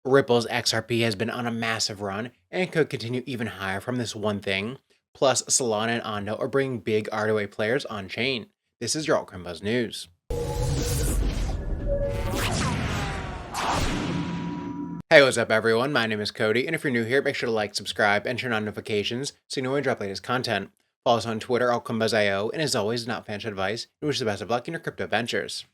Ripple's XRP has been on a massive run and could continue even higher from this one thing. Plus, Solana and Ondo are bringing big RWA players on chain. This is your Altcoin Buzz News. Hey, what's up everyone? My name is Cody, and if you're new here, make sure to like, subscribe, and turn on notifications so you know when I drop latest content. Follow us on Twitter, altcoinbuzz.io, and as always, not financial advice, and wish you the best of luck in your crypto ventures.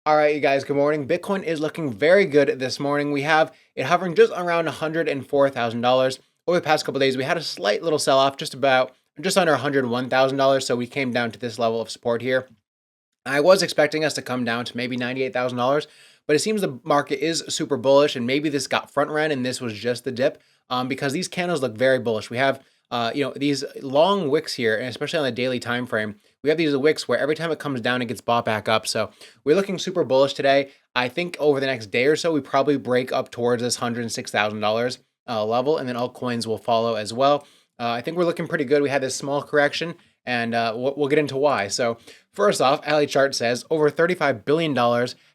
Alright, you guys, good morning. Bitcoin is looking very good this morning. We have it hovering just around $104,000. Over the past couple of days, we had a slight little sell-off, just under $101,000, so we came down to this level of support here. I was expecting us to come down to maybe $98,000, but it seems the market is super bullish, and maybe this got front ran and this was just the dip, because these candles look very bullish. We have these long wicks here, and especially on the daily time frame, we have these wicks where every time it comes down, it gets bought back up. So we're looking super bullish today. I think over the next day or so, we probably break up towards this $106,000 level, and then altcoins will follow as well. I think we're looking pretty good. We had this small correction, and we'll get into why. So first off, Alley Chart says over $35 billion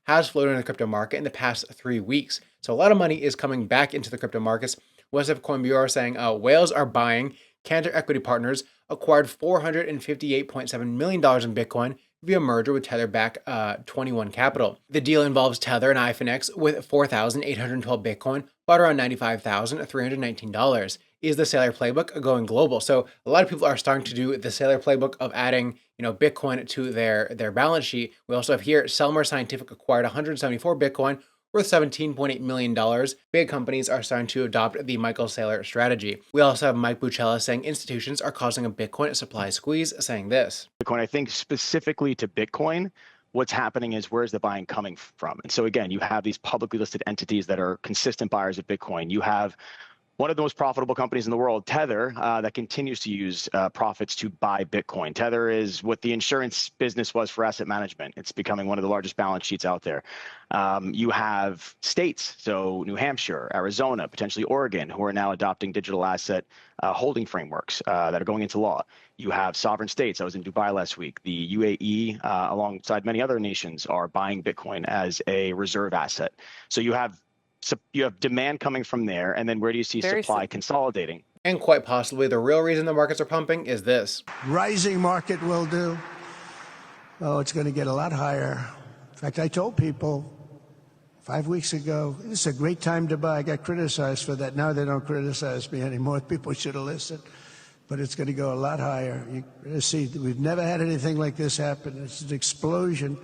has flowed into the crypto market in the past 3 weeks. So a lot of money is coming back into the crypto markets. Coin Bureau saying whales are buying. Cantor Equity Partners acquired $458.7 million in Bitcoin via merger with Tether back 21 Capital. The deal involves Tether and IFNX with 4,812 Bitcoin, bought around $95,319. Is the Sailor playbook going global? So a lot of people are starting to do the Sailor playbook of adding, Bitcoin to their balance sheet. We also have here Selmer Scientific acquired 174 Bitcoin worth $17.8 million. Big companies are starting to adopt the Michael Saylor strategy. We also have Mike Buchella saying institutions are causing a Bitcoin supply squeeze, saying this. Bitcoin, I think specifically to Bitcoin, what's happening is where's the buying coming from? And so again, you have these publicly listed entities that are consistent buyers of Bitcoin. You have one of the most profitable companies in the world, Tether, that continues to use profits to buy Bitcoin. Tether is what the insurance business was for asset management. It's becoming one of the largest balance sheets out there. You have states, so New Hampshire, Arizona, potentially Oregon, who are now adopting digital asset holding frameworks that are going into law. You have sovereign states. I was in Dubai last week. The UAE, alongside many other nations, are buying Bitcoin as a reserve asset. So you have demand coming from there, and then where do you see supply consolidating? And quite possibly the real reason the markets are pumping is this. Rising market will do. Oh, it's going to get a lot higher. In fact, I told people 5 weeks ago, this is a great time to buy. I got criticized for that. Now they don't criticize me anymore. People should have listened. But it's going to go a lot higher. You're going to see, we've never had anything like this happen. It's an explosion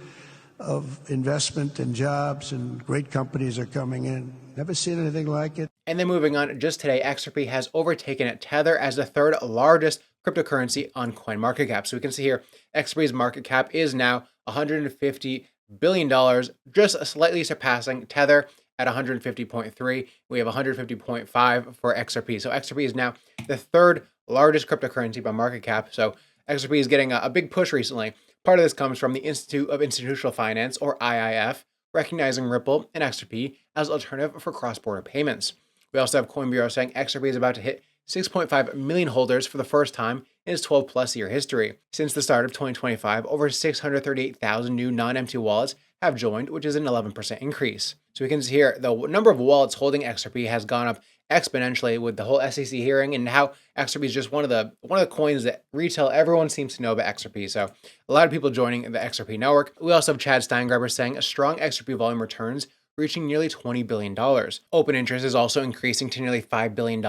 of investment and jobs, and great companies are coming in. Never seen anything like it. And then moving on, just today, XRP has overtaken Tether as the third largest cryptocurrency on CoinMarketCap. So we can see here, XRP's market cap is now $150 billion, just slightly surpassing Tether at 150.3. We have 150.5 for XRP. So XRP is now the third largest cryptocurrency by market cap. So XRP is getting a big push recently. Part of this comes from the Institute of Institutional Finance, or IIF, recognizing Ripple and XRP as alternative for cross-border payments. We also have Coin Bureau saying XRP is about to hit 6.5 million holders for the first time in its 12-plus year history. Since the start of 2025, over 638,000 new non-empty wallets have joined, which is an 11% increase. So we can see here the number of wallets holding XRP has gone up exponentially with the whole SEC hearing, and how XRP is just one of the coins that retail everyone seems to know about XRP. So a lot of people joining the XRP network. We also have Chad Steingraber saying a strong XRP volume returns, reaching nearly $20 billion. Open interest is also increasing to nearly $5 billion.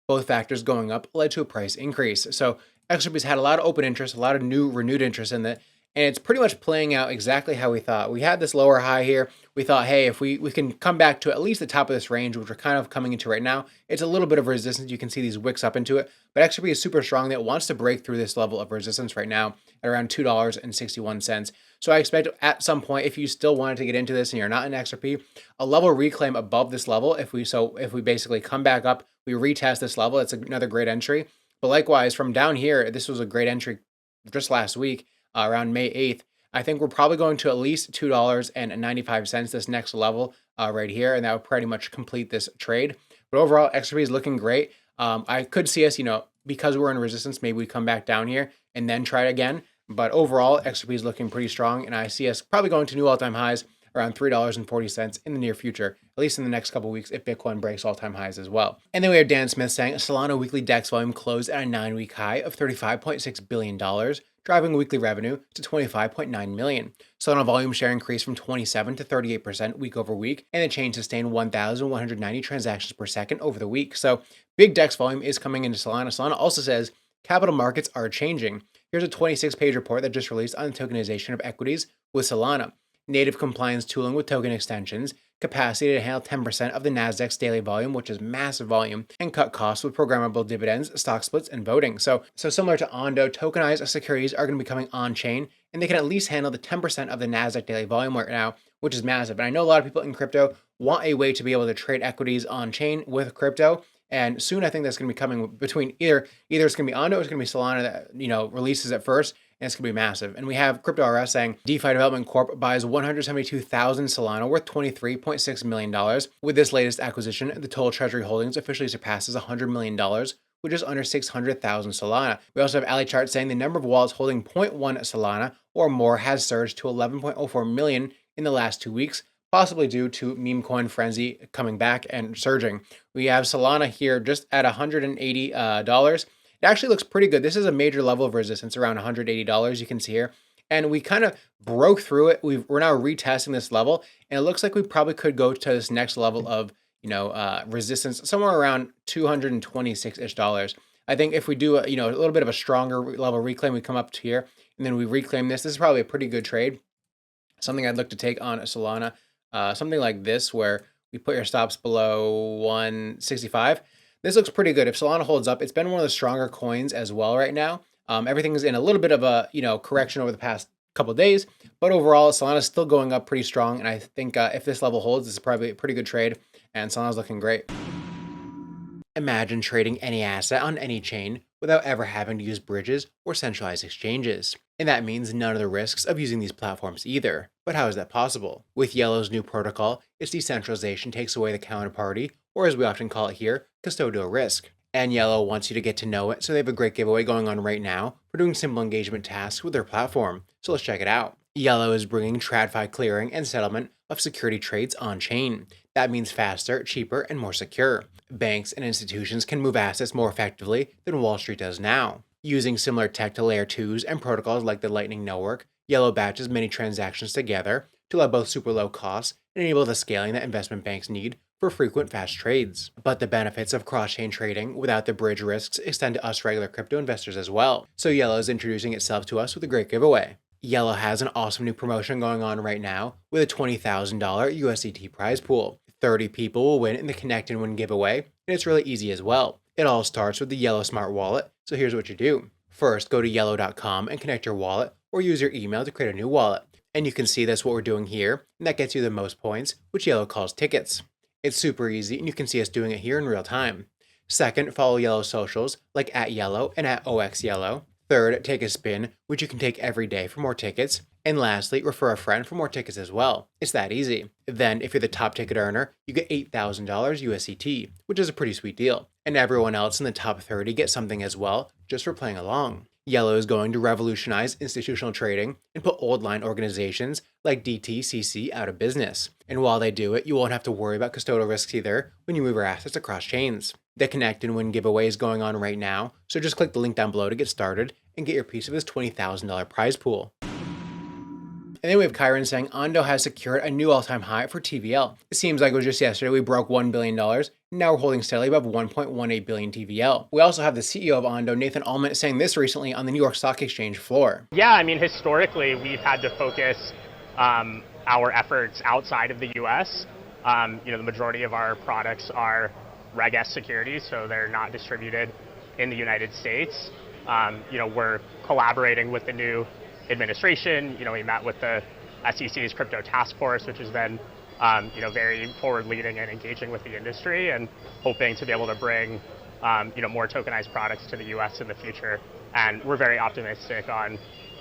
Both factors going up led to a price increase. So XRP's had a lot of open interest, a lot of new renewed interest in it, and it's pretty much playing out exactly how we thought. We had this lower high here. We thought, hey, if we can come back to at least the top of this range, which we're kind of coming into right now, it's a little bit of resistance. You can see these wicks up into it, but XRP is super strong that wants to break through this level of resistance right now at around $2.61. So I expect at some point, if you still wanted to get into this and you're not in XRP, a level reclaim above this level, if we basically come back up, we retest this level, it's another great entry. But likewise, from down here, this was a great entry just last week, around May 8th. I think we're probably going to at least $2.95 this next level right here, and that would pretty much complete this trade. But overall, XRP is looking great. I could see us, because we're in resistance, maybe we come back down here and then try it again. But overall, XRP is looking pretty strong, and I see us probably going to new all-time highs around $3.40 in the near future, at least in the next couple weeks if Bitcoin breaks all-time highs as well. And then we have Dan Smith saying Solana weekly DEX volume closed at a 9-week high of $35.6 billion, driving weekly revenue to $25.9 million. Solana volume share increased from 27 to 38% week over week, and the chain sustained 1,190 transactions per second over the week. So big DEX volume is coming into Solana. Solana also says capital markets are changing. Here's a 26-page report that just released on the tokenization of equities with Solana. Native compliance tooling with token extensions, capacity to handle 10% of the Nasdaq's daily volume, which is massive volume, and cut costs with programmable dividends, stock splits, and voting. So similar to Ondo, tokenized securities are going to be coming on-chain, and they can at least handle the 10% of the Nasdaq daily volume right now, which is massive. And I know a lot of people in crypto want a way to be able to trade equities on-chain with crypto. And soon I think that's going to be coming between either it's going to be Ondo or it's going to be Solana that, releases it first, and it's going to be massive. And we have Crypto RS saying DeFi Development Corp buys 172,000 Solana worth $23.6 million. With this latest acquisition, the total treasury holdings officially surpasses $100 million, which is under 600,000 Solana. We also have AliChart saying the number of wallets holding 0.1 Solana or more has surged to 11.04 million in the last 2 weeks, possibly due to meme coin frenzy coming back and surging. We have Solana here just at $180. It actually looks pretty good. This is a major level of resistance around $180, you can see here. And we kind of broke through it. We're now retesting this level, and it looks like we probably could go to this next level of resistance somewhere around $226-ish. I think if we do a little bit of a stronger level reclaim, we come up to here, and then we reclaim this. This is probably a pretty good trade. Something I'd look to take on a Solana. Something like this where we put your stops below 165. This looks pretty good. If Solana holds up, it's been one of the stronger coins as well right now. Everything is in a little bit of a correction over the past couple of days, but overall Solana is still going up pretty strong. And I think if this level holds, this is probably a pretty good trade, and Solana's looking great. Imagine trading any asset on any chain without ever having to use bridges or centralized exchanges. And that means none of the risks of using these platforms either. But how is that possible? With Yellow's new protocol, its decentralization takes away the counterparty, or as we often call it here, custodial risk. And Yellow wants you to get to know it, so they have a great giveaway going on right now for doing simple engagement tasks with their platform. So let's check it out. Yellow is bringing TradFi clearing and settlement of security trades on-chain. That means faster, cheaper, and more secure. Banks and institutions can move assets more effectively than Wall Street does now. Using similar tech to layer 2s and protocols like the Lightning Network, Yellow batches many transactions together to allow both super low costs and enable the scaling that investment banks need for frequent fast trades. But the benefits of cross-chain trading without the bridge risks extend to us regular crypto investors as well. So Yellow is introducing itself to us with a great giveaway. Yellow has an awesome new promotion going on right now with a $20,000 USDT prize pool. 30 people will win in the Connect and Win giveaway, and it's really easy as well. It all starts with the Yellow Smart Wallet, so here's what you do. First, go to yellow.com and connect your wallet, or use your email to create a new wallet. And you can see that's what we're doing here, and that gets you the most points, which Yellow calls tickets. It's super easy, and you can see us doing it here in real time. Second, follow Yellow socials, like @Yellow and @OXYellow. Third, take a spin, which you can take every day for more tickets. And lastly, refer a friend for more tickets as well. It's that easy. Then, if you're the top ticket earner, you get $8,000 USDT, which is a pretty sweet deal. And everyone else in the top 30 gets something as well, just for playing along. Yellow is going to revolutionize institutional trading and put old line organizations like DTCC out of business. And while they do it, you won't have to worry about custodial risks either when you move your assets across chains. The Connect and Win giveaway is going on right now, so just click the link down below to get started and get your piece of this $20,000 prize pool. And then we have Kyron saying Ondo has secured a new all-time high for TVL. It seems like it was just yesterday we broke $1 billion. Now we're holding steadily above 1.18 billion TVL. We also have the CEO of Ondo, Nathan Allman, saying this recently on the New York Stock Exchange floor. Yeah, I mean, historically, we've had to focus our efforts outside of the US. The majority of our products are Reg S securities, so they're not distributed in the United States. We're collaborating with the new administration. We met with the SEC's crypto task force, which has been very forward-leading and engaging with the industry, and hoping to be able to bring more tokenized products to the US in the future. And we're very optimistic on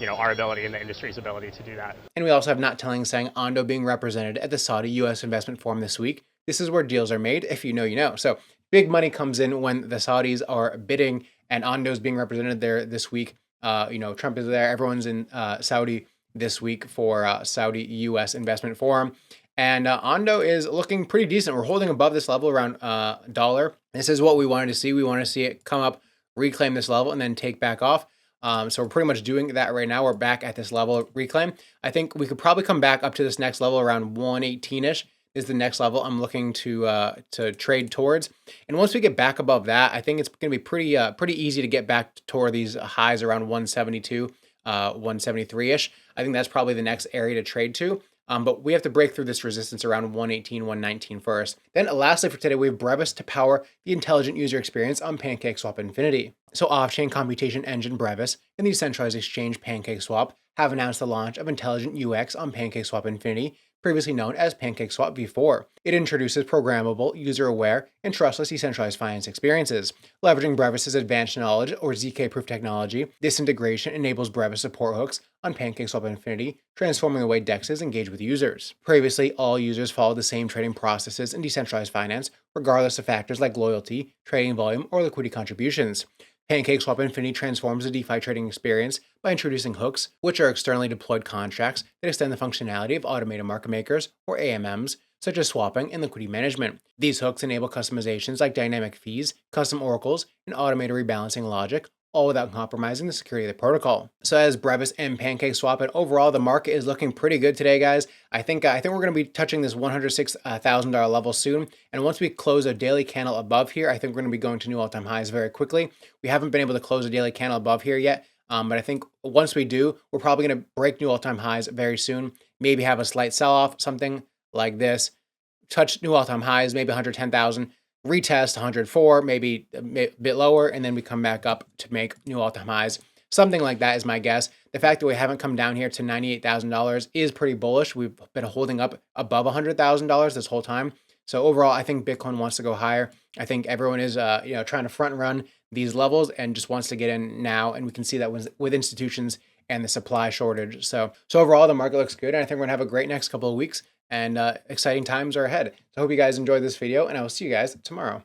our ability and the industry's ability to do that. And we also have Not Telling saying Ondo being represented at the Saudi US Investment Forum this week. This is where deals are made. If you know, you know. So big money comes in when the Saudis are bidding, and Ondo's being represented there this week. Trump is there. Everyone's in Saudi this week for Saudi US Investment Forum. And Ondo is looking pretty decent. We're holding above this level around $1. This is what we wanted to see. We want to see it come up, reclaim this level, and then take back off. So we're pretty much doing that right now. We're back at this level reclaim. I think we could probably come back up to this next level around 118-ish is the next level I'm looking to trade towards. And once we get back above that, I think it's going to be pretty easy to get back toward these highs around 172, 173-ish. I think that's probably the next area to trade to. But we have to break through this resistance around 118, 119 first. Then lastly for today, we have Brevis to power the intelligent user experience on PancakeSwap Infinity. So off-chain computation engine Brevis and the decentralized exchange PancakeSwap have announced the launch of intelligent UX on PancakeSwap Infinity, previously known as PancakeSwap v4. It introduces programmable, user-aware, and trustless decentralized finance experiences. Leveraging Brevis's advanced knowledge or ZK-proof technology, this integration enables Brevis support hooks on PancakeSwap Infinity, transforming the way DEXs engage with users. Previously, all users followed the same trading processes in decentralized finance, regardless of factors like loyalty, trading volume, or liquidity contributions. PancakeSwap Infinity transforms the DeFi trading experience by introducing hooks, which are externally deployed contracts that extend the functionality of automated market makers, or AMMs, such as swapping and liquidity management. These hooks enable customizations like dynamic fees, custom oracles, and automated rebalancing logic, all without compromising the security of the protocol. So as Brevis and PancakeSwap, and overall the market is looking pretty good today, guys. I think we're going to be touching this $106,000 level soon. And once we close a daily candle above here, I think we're going to be going to new all-time highs very quickly. We haven't been able to close a daily candle above here yet. But I think once we do, we're probably going to break new all-time highs very soon. Maybe have a slight sell-off, something like this. Touch new all-time highs, maybe 110,000. Retest 104, maybe a bit lower, and then we come back up to make new all-time highs. Something like that is my guess. The fact that we haven't come down here to $98,000 is pretty bullish. We've been holding up above $100,000 this whole time. So overall, I think Bitcoin wants to go higher. I think everyone is trying to front run these levels and just wants to get in now. And we can see that with institutions and the supply shortage. So overall, the market looks good. And I think we're gonna have a great next couple of weeks, and exciting times are ahead. So I hope you guys enjoyed this video, and I will see you guys tomorrow.